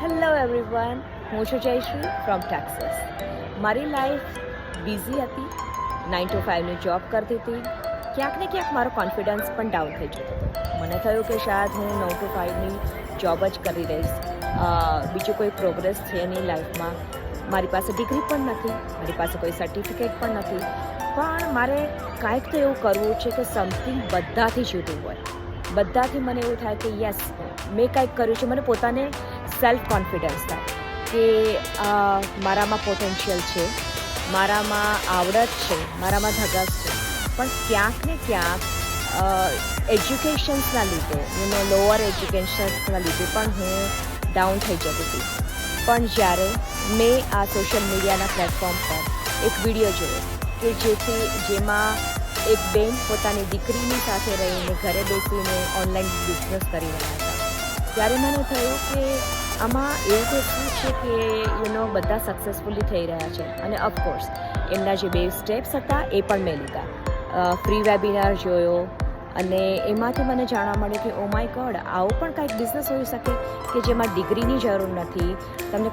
Hello everyone, હું છું જયશ્રી from Texas. મારી લાઈફ બિઝી હતી. 9 to 5ની જોબ કરતી હતી. ક્યાંક ને ક્યાંક મારો કોન્ફિડન્સ પણ ડાઉન થઈ જતો હતો. મને થયું કે શાયદ હું 9 to 5ની જોબ જ કરી રહીશ. બીજું કોઈ પ્રોગ્રેસ છે નહીં લાઈફમાં. મારી પાસે ડિગ્રી પણ નથી, મારી પાસે કોઈ સર્ટિફિકેટ પણ નથી, પણ મારે કાંઈક તો એવું કરવું છે કે સમથિંગ બધાથી જુદું હોય. બધાથી મને એવું થાય કે યસ, મેં કાંઈક કર્યું છે. મને પોતાને સેલ્ફ કોન્ફિડન્સ થાય કે મારામાં પોટેન્શિયલ છે, મારામાં આવડત છે, મારામાં ધગસ છે. પણ ક્યાંક ને ક્યાંક એજ્યુકેશન્સના લીધે, લોઅર એજ્યુકેશન્સના લીધે પણ હું ડાઉન થઈ જતી હતી. પણ જ્યારે મેં આ સોશિયલ મીડિયાના પ્લેટફોર્મ પર એક વિડીયો જોયો કે જેમાં એક બેન પોતાની દીકરીની સાથે રહીને ઘરે બેસીને ઓનલાઈન બિઝનેસ કરી રહ્યા હતા, ત્યારે મને થયું કે આમાં એવું તો શું છે કે બધા સક્સેસફુલી થઈ રહ્યા છે. અને ઓફકોર્સ એમના જે 2 સ્ટેપ્સ હતા એ પણ મેં લીધા. ફ્રી વેબિનાર જોયો અને એમાંથી મને જાણવા મળ્યું કે ઓ માય ગોડ, આવું પણ કાંઈક બિઝનેસ હોઈ શકે કે જેમાં ડિગ્રીની જરૂર નથી, તમને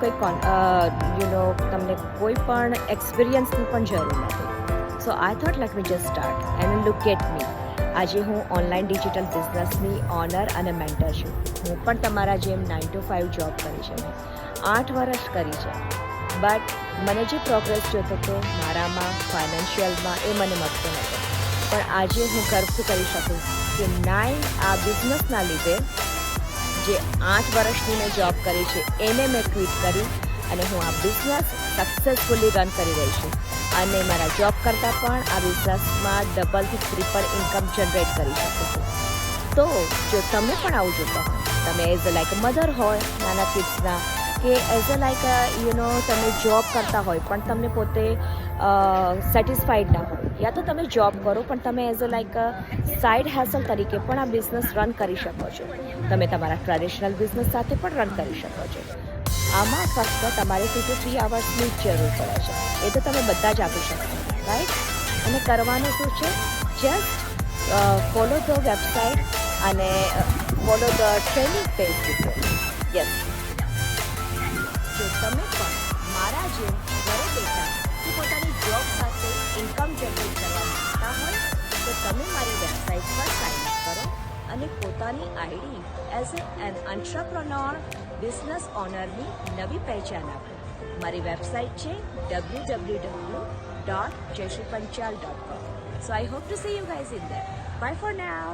તમને કોઈ પણ એક્સપિરિયન્સની પણ જરૂર નથી. So I thought let me just start and look at me. આજે હું ઓનલાઈન ડિજિટલ બિઝનેસની ઓનર અને મેન્ટર છું. હું પણ તમારા જેમ 9 to 5 જોબ કરી છે, 8 વર્ષ કરી છે. બટ મને જે પ્રોગ્રેસ જોતો હતો મારામાં ફાઇનાન્શિયલમાં, એ મને મળતો નહોતો. પણ આજે હું ગર્વથી કરી શકું કે આ બિઝનેસના લીધે જે 8 વર્ષની મેં જોબ કરી છે એને મેં ક્વિટ કરી અને હું આ બિઝનેસ સક્સેસફુલી રન કરી રહી છું. અને મારા જોબ કરતાં પણ આ બિઝનેસમાં ડબલથી ટ્રિપલ ઇન્કમ જનરેટ કરી શકું છું. તો જો તમે પણ આવું જોતા હો, તમે એઝ અ લાઈક મધર હોય નાના કિડ્સના, કે એઝ અ લાઈક તમે જોબ કરતા હોય પણ તમને પોતે સેટિસ્ફાઈડ ના હોય, યા તો તમે જોબ કરો પણ તમે as a like side hassle તરીકે પણ આ બિઝનેસ રન કરી શકો છો. તમે તમારા ટ્રેડિશનલ બિઝનેસ સાથે પણ રન કરી શકો છો. આમાં ફક્ત તમારે 2 to 3 અવર્સની જ જરૂર પડે છે. એ તો તમે બધા જ આપી શકશો, રાઈટ? અને કરવાનું શું છે? જસ્ટ ફોલો ધ વેબસાઇટ અને follow the training page video. Yes, જો તમે પણ મારા જેમ ઘરે બેઠા કે પોતાની જોબ સાથે ઇન્કમ જનરેટ કરવા માંગતા હોય તો તમે મારી વેબસાઇટ પર સાઇન અપ કરો અને પોતાની ID as an entrepreneur business ઓનરની નવી પહેચાન આપો. મારી વેબસાઇટ છે www.jayshripanchal.com. So I hope to see you guys in there. Bye for now.